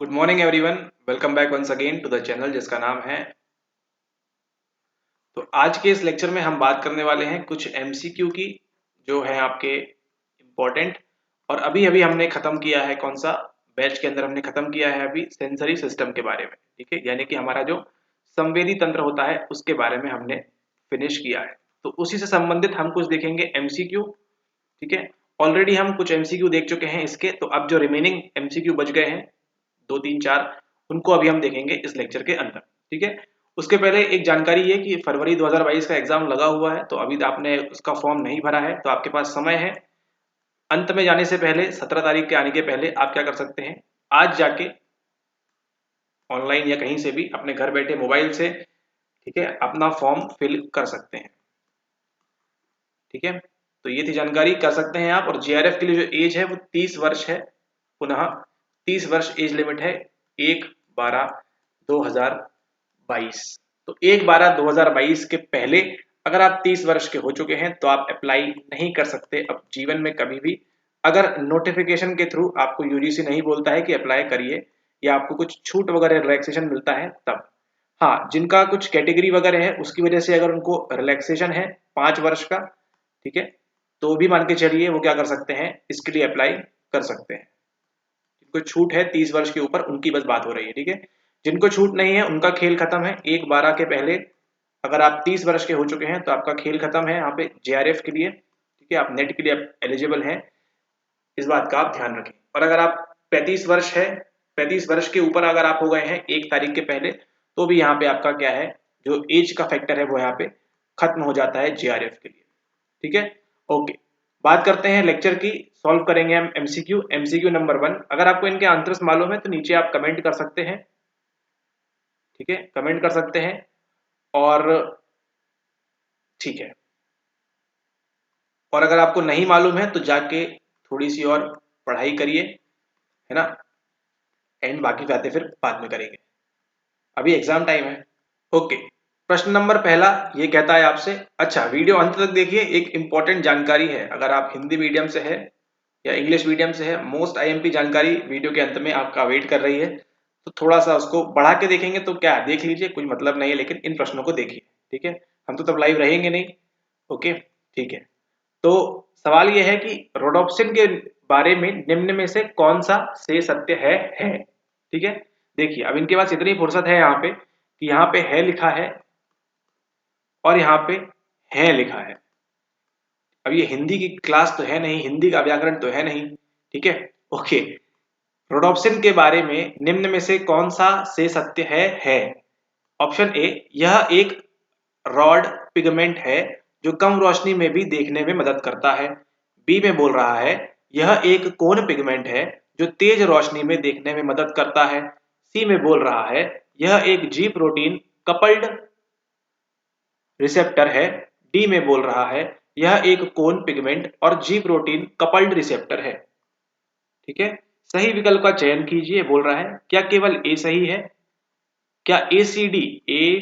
Good morning everyone. Welcome back once again to the channel जिसका नाम है। तो आज के इस लेक्चर में हम बात करने वाले हैं कुछ एमसीक्यू की, जो है आपके इम्पोर्टेंट। और अभी अभी हमने खत्म किया है, कौन सा बैच के अंदर हमने खत्म किया है अभी सेंसरी सिस्टम के बारे में। ठीक है, यानी कि हमारा जो संवेदी तंत्र होता है उसके बारे में हमने फिनिश किया है। तो उसी से संबंधित हम कुछ देखेंगे एमसीक्यू। ठीक है, ऑलरेडी हम कुछ एमसीक्यू देख चुके हैं इसके, तो अब जो रिमेनिंग एमसीक्यू बच गए हैं दो तीन चार, उनको अभी हम देखेंगे इस लेक्चर के अंदर। ठीक है, उसके पहले एक जानकारी ये कि फरवरी 2022 का एग्जाम लगा हुआ है, तो अभी आपने उसका फॉर्म नहीं भरा है तो आपके पास समय है। अंत में जाने से पहले 17 तारीख के आने के पहले आप क्या कर सकते हैं, आज जाके ऑनलाइन या कहीं से भी अपने घर बैठे मोबाइल से, ठीक है, अपना फॉर्म फिल कर सकते हैं। ठीक है, तो ये थी जानकारी, कर सकते हैं आप। और जेआरएफ के लिए जो एज है वो 30 वर्ष है, पुनः 30 वर्ष एज लिमिट है 1/12/2022। तो 1/12/2022 के पहले अगर आप 30 वर्ष के हो चुके हैं तो आप अप्लाई नहीं कर सकते अब जीवन में कभी भी। अगर नोटिफिकेशन के थ्रू आपको यूजीसी नहीं बोलता है कि अप्लाई करिए या आपको कुछ छूट वगैरह रिलैक्सेशन मिलता है तब। हाँ, जिनका कुछ कैटेगरी वगैरह है उसकी वजह से अगर उनको रिलैक्सेशन है 5 वर्ष का, ठीक है, तो भी मान के चलिए वो क्या कर सकते हैं, इसके लिए अप्लाई कर सकते हैं। जिनको छूट है 30 वर्ष के ऊपर उनकी बस बात हो रही है। ठीक है, जिनको छूट नहीं है उनका खेल खत्म है 1/12 के पहले। अगर आप 30 वर्ष के हो चुके हैं तो आपका खेल खत्म है यहाँ पे जेआरएफ के लिए। ठीक है, आप नेट के लिए एलिजिबल हैं, इस बात का आप ध्यान रखें। और अगर आप 35 वर्ष है, 35 वर्ष के ऊपर अगर आप हो गए हैं 1 तारीख के पहले, तो भी यहाँ पे आपका क्या है, जो एज का फैक्टर है वो यहाँ पे खत्म हो जाता है जेआरएफ के लिए। ठीक है, ओके। बात करते हैं लेक्चर की, सॉल्व करेंगे हम एमसीक्यू। एमसीक्यू नंबर 1, अगर आपको इनके आंसर्स मालूम है तो नीचे आप कमेंट कर सकते हैं। ठीक है, कमेंट कर सकते हैं। और ठीक है, और अगर आपको नहीं मालूम है तो जाके थोड़ी सी और पढ़ाई करिए, है ना। एंड बाकी बातें फिर बाद में करेंगे, अभी एग्जाम टाइम है। ओके, प्रश्न नंबर पहला ये कहता है आपसे, अच्छा वीडियो अंत तक देखिए, एक इंपॉर्टेंट जानकारी है। अगर आप हिंदी मीडियम से है या इंग्लिश मीडियम से है, मोस्ट आईएमपी जानकारी वीडियो के अंत में आपका वेट कर रही है। तो थोड़ा सा उसको बढ़ा के देखेंगे तो क्या देख लीजिए, कुछ मतलब नहीं है, लेकिन इन प्रश्नों को देखिए। ठीक है, हम तो तब लाइव रहेंगे नहीं। ओके, ठीक है। तो सवाल यह है कि रोडोप्सिन के बारे में निम्न में से कौन सा से सत्य है। ठीक है, देखिए अब इनके पास इतनी फुर्सत है यहाँ पे कि यहाँ पे है लिखा है और यहाँ पे है लिखा है। अब ये हिंदी की क्लास तो है नहीं, हिंदी का व्याकरण तो है नहीं। ठीक है, ओके। रोडोप्सिन के बारे में निम्न में से कौन सा से सत्य है। ऑप्शन ए, यह एक रॉड पिगमेंट है जो कम रोशनी में भी देखने में मदद करता है। बी में बोल रहा है यह एक कोन पिगमेंट है जो तेज रोशनी में देखने में मदद करता है। सी में बोल रहा है यह एक जी प्रोटीन कपल्ड रिसेप्टर है। डी में बोल रहा है यह एक कोन पिगमेंट और जी प्रोटीन कपल्ड रिसेप्टर है। ठीक है, सही विकल्प का चयन कीजिए। बोल रहा है क्या केवल ए सही है, क्या ए सी डी ये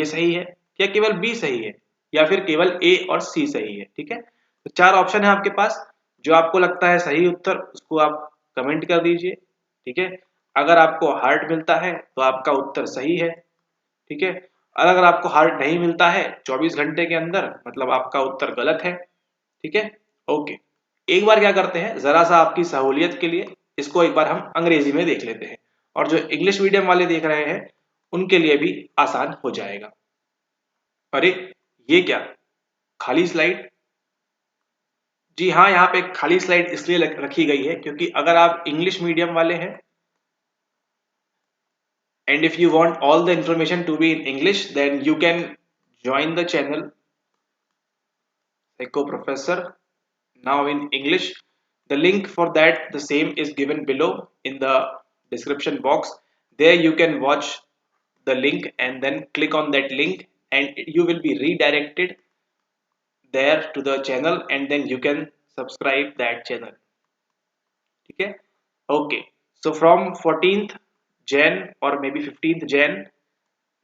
सही है, क्या केवल बी सही है, या फिर केवल ए और सी सही है। ठीक है, तो चार ऑप्शन है आपके पास, जो आपको लगता है सही उत्तर उसको आप कमेंट कर दीजिए। ठीक है, अगर आपको हार्ट मिलता है तो आपका उत्तर सही है। ठीक है, और अगर आपको हार्ट नहीं मिलता है 24 घंटे के अंदर, मतलब आपका उत्तर गलत है। ठीक है, ओके। एक बार क्या करते हैं, जरा सा आपकी सहूलियत के लिए इसको एक बार हम अंग्रेजी में देख लेते हैं, और जो इंग्लिश मीडियम वाले देख रहे हैं उनके लिए भी आसान हो जाएगा। अरे ये क्या, खाली स्लाइड। जी हाँ, यहाँ पे खाली स्लाइड इसलिए रखी गई है क्योंकि अगर आप इंग्लिश मीडियम वाले हैं and if you want all the information to be in English, then you can join the channel Echo Professor now in English. The link for that, the same is given below in the description box. There you can watch the link and then click on that link and you will be redirected there to the channel and then you can subscribe that channel. Okay, okay. So from 14th Jan or maybe 15th Jan,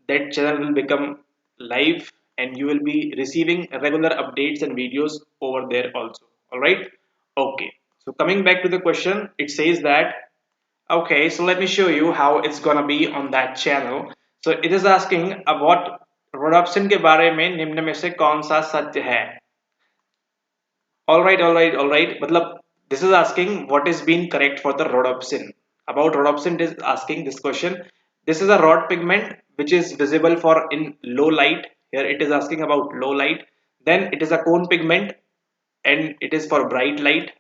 that channel will become live and you will be receiving regular updates and videos over there also. All right, okay. So coming back to the question, it says that Okay, so let me show you how it's gonna be on that channel. So it is asking about rhodopsin के बारे में निम्न में से कौन सा सत्य है. All right. मतलब this is asking what is being correct for the rhodopsin. About rhodopsin it is asking this question. This is a rod pigment which is visible for in low light. Here it is asking about low light. Then it is a cone pigment and it is for bright light.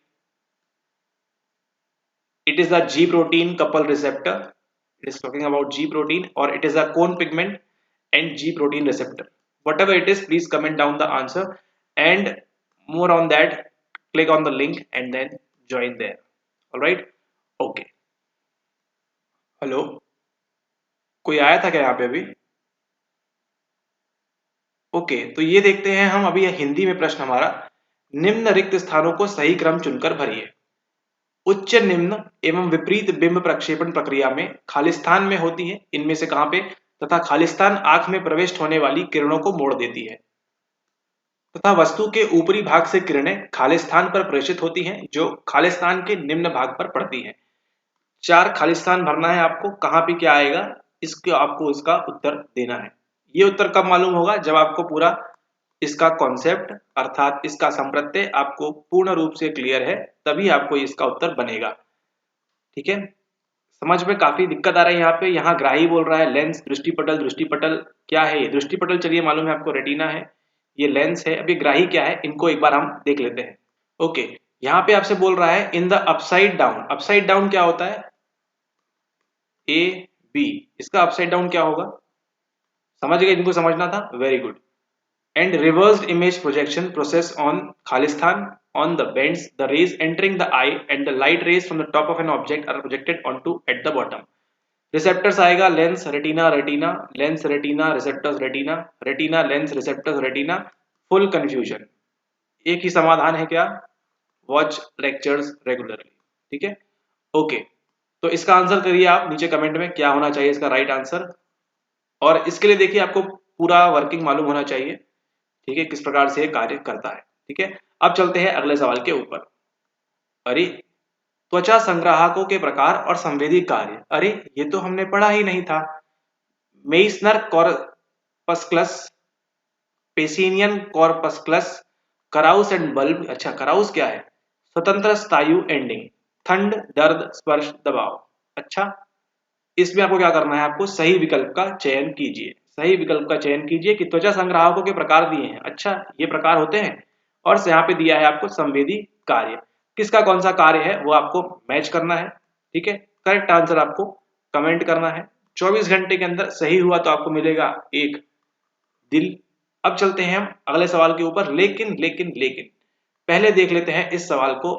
It is a G protein couple receptor. It is talking about G protein, or it is a cone pigment and G protein receptor. Whatever it is, please comment down the answer, and more on that, click on the link and then join there. All right. Okay. Hello, कोई आया था क्या यहाँ पे अभी? Okay, तो ये देखते हैं हम अभी हिंदी में प्रश्न हमारा. निम्न रिक्त स्थानों को सही क्रम चुनकर भरिए. उच्च निम्न एवं विपरीत बिंब प्रक्षेपण प्रक्रिया में खालिस्तान में होती है. इनमें से कहां पे? तथा खालिस्तान आंख में प्रविष्ट होने वाली किरणों को मोड़ देती है. तथा वस्तु के ऊपरी भाग से किरणें खालिस्तान पर प्रेषित होती हैं जो खालिस्तान के निम्न भाग पर पड़ती हैं. 4 खालिस्तान भरना है आपको. कहां पे क्या आएगा इसको आपको इसका उत्तर देना है. ये उत्तर कब मालूम होगा? जब आपको पूरा इसका कॉन्सेप्ट अर्थात इसका संप्रत्यय आपको पूर्ण रूप से क्लियर है, तभी आपको इसका उत्तर बनेगा. ठीक है, समझ में काफी दिक्कत आ रहा है यहाँ पे. यहाँ ग्राही बोल रहा है लेंस, दृष्टिपटल. दृष्टिपटल क्या है? ये दृष्टिपटल चलिए मालूम है आपको, रेटिना है. ये लेंस है. अभी ग्राही क्या है इनको एक बार हम देख लेते हैं. ओके, यहाँ पे आपसे बोल रहा है in the upside down. Upside down क्या होता है? A B. इसका अपसाइड डाउन क्या होगा? समझ गए? इनको समझना था. Very good. And reversed image projection process on Khalistan on the bends, the rays entering the eye and the light rays from the top of an object are projected onto at the bottom. Receptors आएगा lens, retina, retina, lens, retina, receptors, retina, retina, lens, receptors, retina. Full confusion. एक ही समाधान है क्या? Watch lectures regularly. ठीक है, okay. तो इसका answer करिए आप नीचे कमेंट में, क्या होना चाहिए इसका राइट आंसर. और इसके लिए देखिए आपको पूरा वर्किंग मालूम होना चाहिए. ठीक है, किस प्रकार से कार्य करता है. ठीक है, अब चलते हैं अगले सवाल के ऊपर. अरे, त्वचा संग्राहकों के प्रकार और संवेदी कार्य. अरे, ये तो हमने पढ़ा ही नहीं था. Meissner कॉर्पस्कुलस, पेसिनियन कॉर्पस्कुलस, कराउस and bulb. अच्छा, कराउस क्या है? स्वतंत्र स्नायु एंडिंग, ठंड, दर्द, स्पर्श, दबाव. अच्छा, इसमें आपको क्या करना है? आपको सही विकल्प का चयन कीजिए. सही विकल्प का चयन कीजिए कि त्वचा संग्राहकों के प्रकार दिए हैं. अच्छा, ये प्रकार होते हैं. और यहाँ पे दिया है आपको संवेदी कार्य. किसका कौन सा कार्य है वो आपको मैच करना है. ठीक है, करेक्ट आंसर आपको कमेंट करना है. 24 घंटे के अंदर सही हुआ तो आपको मिलेगा एक दिल. अब चलते हैं हम अगले सवाल के ऊपर. लेकिन लेकिन लेकिन पहले देख लेते हैं इस सवाल को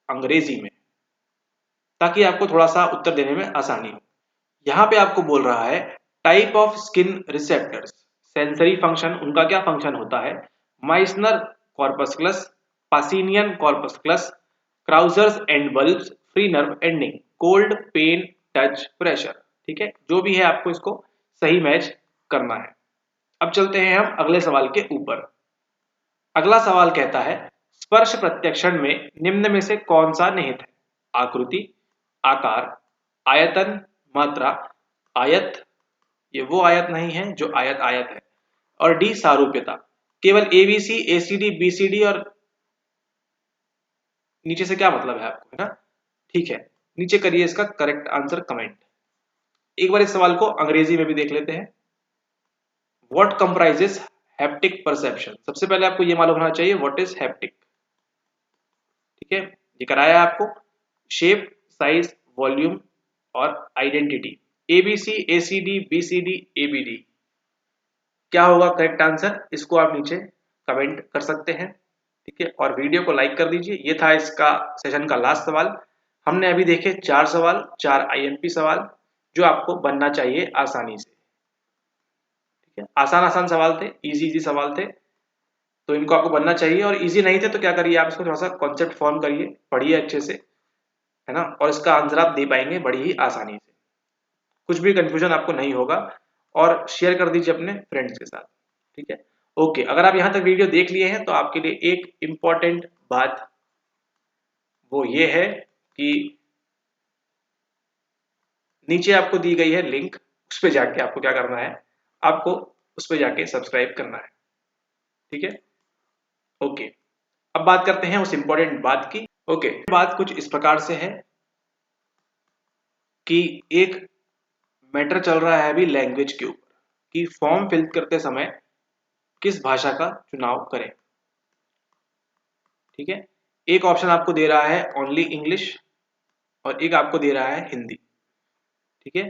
अंग्रेजी में, ताकि आपको थोड़ा सा उत्तर देने में आसानी हो. यहाँ पे आपको बोल रहा है type of skin receptors, sensory function, उनका क्या फंक्शन होता है? Meissner corpuscles, Pacinian corpuscles, Krause's end bulbs, free nerve ending, cold, pain, touch, pressure. ठीक है, जो भी है आपको इसको सही मैच करना है. अब चलते हैं हम अगले सवाल के ऊपर. अगला सवाल कहता है स्पर्श प्रत्यक्षण में निम्न में से कौन सा निहित है? आकृति, आकार, आयतन, मात्रा. आयत, ये वो आयत नहीं है जो आयत आयत है. और डी, सारूप्यता. केवल एबीसी, एसीडी, बीसीडी और नीचे से क्या मतलब है आपको, है ना? ठीक है, नीचे करिए इसका करेक्ट आंसर कमेंट. एक बार इस सवाल को अंग्रेजी में भी देख लेते हैं. What comprises haptic perception. सबसे पहले आपको ये मालूम होना चाहिए व्हाट इज हैप्टिक. ठीक है, ये कराया आपको. शेप, साइज, वॉल्यूम और identity. ABC, ACD, BCD, ABD. क्या होगा करेक्ट आंसर? इसको आप नीचे कमेंट कर सकते हैं. ठीक है, और वीडियो को लाइक कर दीजिए. ये था इसका सेशन का लास्ट सवाल. हमने अभी देखे 4 सवाल, 4 आईएमपी सवाल जो आपको बनना चाहिए आसानी से. ठीक है, आसान आसान सवाल थे, इजी सवाल थे, तो इनको आपको बनना चाहिए. और इजी नहीं थे तो क्या करिए, आप इसको थोड़ा सा कॉन्सेप्ट फॉर्म करिए, पढ़िए अच्छे से, है ना, और इसका आंसर आप दे पाएंगे बड़ी ही आसानी से. कुछ भी कंफ्यूजन आपको नहीं होगा. और शेयर कर दीजिए अपने फ्रेंड्स के साथ. ठीक है, ओके. अगर आप यहाँ तक वीडियो देख लिए हैं तो आपके लिए एक इम्पॉर्टेंट बात वो ये है कि नीचे आपको दी गई है लिंक, उस पर जाके आपको क्या करना है, आपको उस पर जाके सब्सक्राइब करना है। ठीक है, ओके। अब बात करते हैं उस इंपॉर्टेंट बात की। ओके, बात कुछ इस प्रकार से है कि एक मैटर चल रहा है अभी लैंग्वेज के ऊपर कि फॉर्म फिल करते समय किस भाषा का चुनाव करें। ठीक है, एक ऑप्शन आपको दे रहा है ओनली इंग्लिश और एक आपको दे रहा है हिंदी। ठीक है,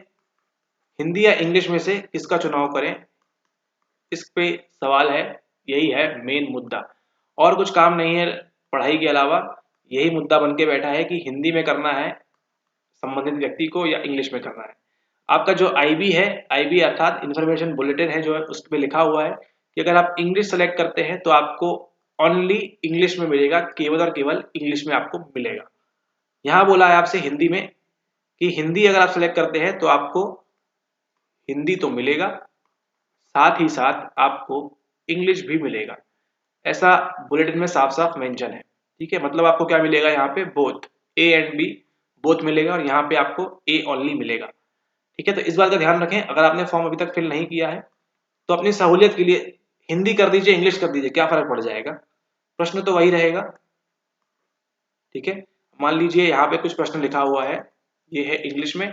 हिंदी या इंग्लिश में से किसका चुनाव करें, इस पे सवाल है। यही है मेन मुद्दा, और कुछ काम नहीं है पढ़ाई के अलावा। यही मुद्दा बन के बैठा है कि हिंदी में करना है संबंधित व्यक्ति को या इंग्लिश में करना है। आपका जो आईबी है, आईबी अर्थात इन्फॉर्मेशन बुलेटिन है जो है, उस पर लिखा हुआ है कि अगर आप इंग्लिश सेलेक्ट करते हैं तो आपको ओनली इंग्लिश में मिलेगा, केवल और केवल इंग्लिश में आपको मिलेगा। यहाँ बोला है आपसे हिंदी में कि हिंदी अगर आप सेलेक्ट करते हैं तो आपको हिंदी तो मिलेगा, साथ ही साथ आपको इंग्लिश भी मिलेगा। ऐसा बुलेटिन में साफ साफ मेंशन है। ठीक है, मतलब आपको क्या मिलेगा यहाँ पे, both A and B both मिलेगा, और यहाँ पे आपको ए ओनली मिलेगा। ठीक है, तो इस बात का ध्यान रखें, अगर आपने फॉर्म अभी तक फिल नहीं किया है तो अपनी सहूलियत के लिए हिंदी कर दीजिए, इंग्लिश कर दीजिए, क्या फर्क पड़ जाएगा, प्रश्न तो वही रहेगा। ठीक है, मान लीजिए यहाँ पे कुछ प्रश्न लिखा हुआ है, ये है इंग्लिश में,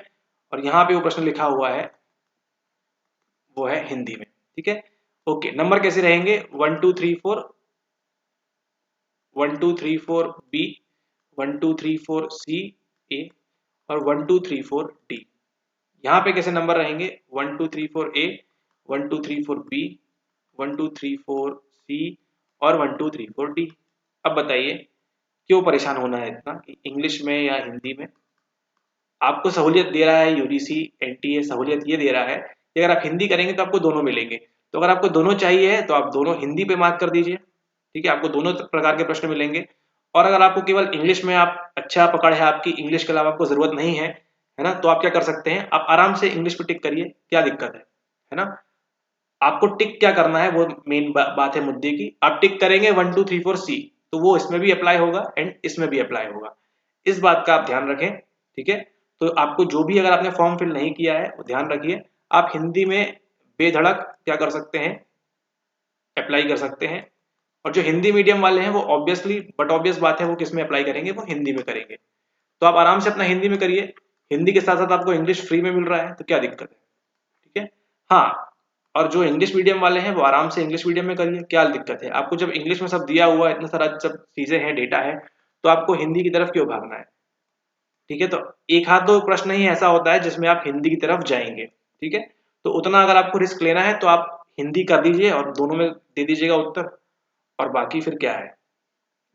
और यहाँ पे वो प्रश्न लिखा हुआ है वो है हिंदी में। ठीक है, ओके। नंबर कैसे रहेंगे, 1 2 3 4, 1 2 3 4 बी, 1 2 3 4 सी ए, और 1 2 3 4 डी। यहाँ पे कैसे नंबर रहेंगे, 1 2 3 4 ए, 1 2 3 4 बी, 1 2 3 4 सी, और 1 2 3 4 डी। अब बताइए क्यों परेशान होना है इतना कि इंग्लिश में या हिंदी में। आपको सहूलियत दे रहा है यूजीसी एनटीए, सहूलियत ये दे रहा है कि अगर आप हिंदी करेंगे तो आपको दोनों मिलेंगे। तो अगर आपको दोनों चाहिए है तो आप दोनों हिंदी पे मार्क कर दीजिए। ठीक है, आपको दोनों प्रकार के प्रश्न मिलेंगे। और अगर आपको केवल इंग्लिश में आप अच्छा पकड़ है आपकी, इंग्लिश के अलावा आपको जरूरत नहीं है ना, तो आप क्या कर सकते हैं, आप आराम से इंग्लिश पे टिक करिए, क्या दिक्कत है ना। आपको टिक क्या करना है वो मेन बात है मुद्दे की। आप टिक करेंगे 1 2 3 4 सी, तो वो इसमें भी अप्लाई होगा एंड इसमें भी अप्लाई होगा। इस बात का आप ध्यान रखें। ठीक है, तो आपको जो भी, अगर आपने फॉर्म फिल नहीं किया है वो ध्यान रखिए, आप हिंदी में बेधड़क क्या कर सकते हैं, अप्लाई कर सकते हैं। और जो हिंदी मीडियम वाले हैं वो ऑब्वियसली बट ऑब्वियस बात है, वो किस में अप्लाई करेंगे, वो हिंदी में करेंगे। तो आप आराम से अपना हिंदी में करिए, हिंदी के साथ साथ आपको इंग्लिश फ्री में मिल रहा है, तो क्या दिक्कत है। ठीक है, हाँ, और जो इंग्लिश मीडियम वाले हैं वो आराम से इंग्लिश मीडियम में करिए, क्या दिक्कत है आपको, जब इंग्लिश में सब दिया हुआ है, इतना सारा सब चीजें हैं, डेटा है, तो आपको हिंदी की तरफ क्यों भागना है। ठीक है, तो एक हाथ दो प्रश्न ही ऐसा होता है जिसमें आप हिंदी की तरफ जाएंगे। ठीक है, तो उतना अगर आपको रिस्क लेना है तो आप हिंदी कर दीजिए और दोनों में दे दीजिएगा उत्तर, और बाकी फिर क्या है,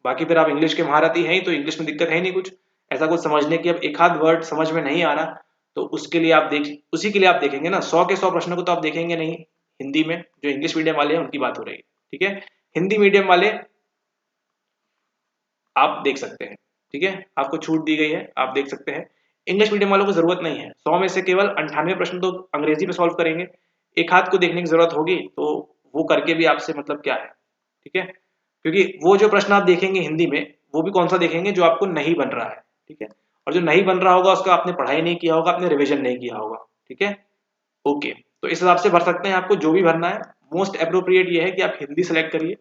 बाकी फिर आप इंग्लिश के महारथी हैं ही, तो इंग्लिश में दिक्कत है ही नहीं कुछ। ऐसा कुछ समझने की, अब एक आध वर्ड समझ में नहीं आ रहा तो उसके लिए आप उसी के लिए आप देखेंगे ना, 100 के 100 प्रश्नों को तो आप देखेंगे नहीं हिंदी में। जो इंग्लिश मीडियम वाले हैं उनकी बात हो रही है। ठीक है, हिंदी मीडियम वाले आप देख सकते हैं। ठीक है, आपको छूट दी गई है, आप देख सकते हैं। इंग्लिश मीडियम वालों को जरूरत नहीं है, 100 में से केवल 98 प्रश्न तो अंग्रेजी में सॉल्व करेंगे, एक हाथ को देखने की जरूरत होगी, तो वो करके भी आपसे मतलब क्या है। ठीक है, क्योंकि वो जो प्रश्न आप देखेंगे हिंदी में, वो भी कौन सा देखेंगे, जो आपको नहीं बन रहा है। ठीक है, और जो नहीं बन रहा होगा उसका आपने पढ़ाई नहीं किया होगा, आपने रिविजन नहीं किया होगा। ठीक है, ओके, तो इस हिसाब से भर सकते हैं, आपको जो भी भरना है। मोस्ट अप्रोप्रिएट ये है कि आप हिंदी सेलेक्ट करिए,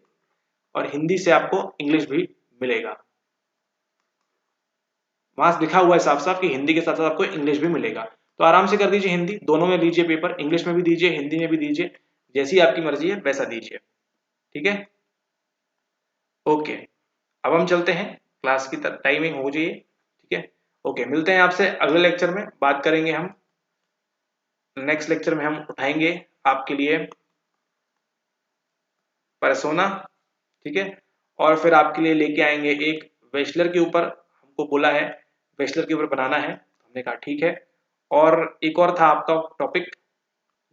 और हिंदी से आपको इंग्लिश भी मिलेगा। वहां लिखा हुआ है साफ साफ कि हिंदी के साथ साथ आपको इंग्लिश भी मिलेगा। तो आराम से कर दीजिए, हिंदी दोनों में लीजिए पेपर, इंग्लिश में भी दीजिए, हिंदी में भी दीजिए, जैसी आपकी मर्जी है वैसा दीजिए। ठीक है, ओके। अब हम चलते हैं, क्लास की टाइमिंग हो जाइए। ठीक है, ओके, मिलते हैं आपसे अगले लेक्चर में, बात करेंगे हम। नेक्स्ट लेक्चर में हम उठाएंगे आपके लिए पर्सोना। ठीक है, और फिर आपके लिए लेके आएंगे एक वेस्लर के ऊपर, हमको बोला है वेस्लर के ऊपर बनाना है, तो हमने कहा ठीक है। और एक और था आपका टॉपिक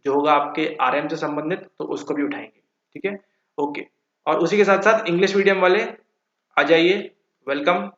जो होगा आपके आरएम से संबंधित, तो उसको भी उठाएंगे। ठीक है, ओके। और उसी के साथ साथ इंग्लिश मीडियम वाले आ जाइए, वेलकम।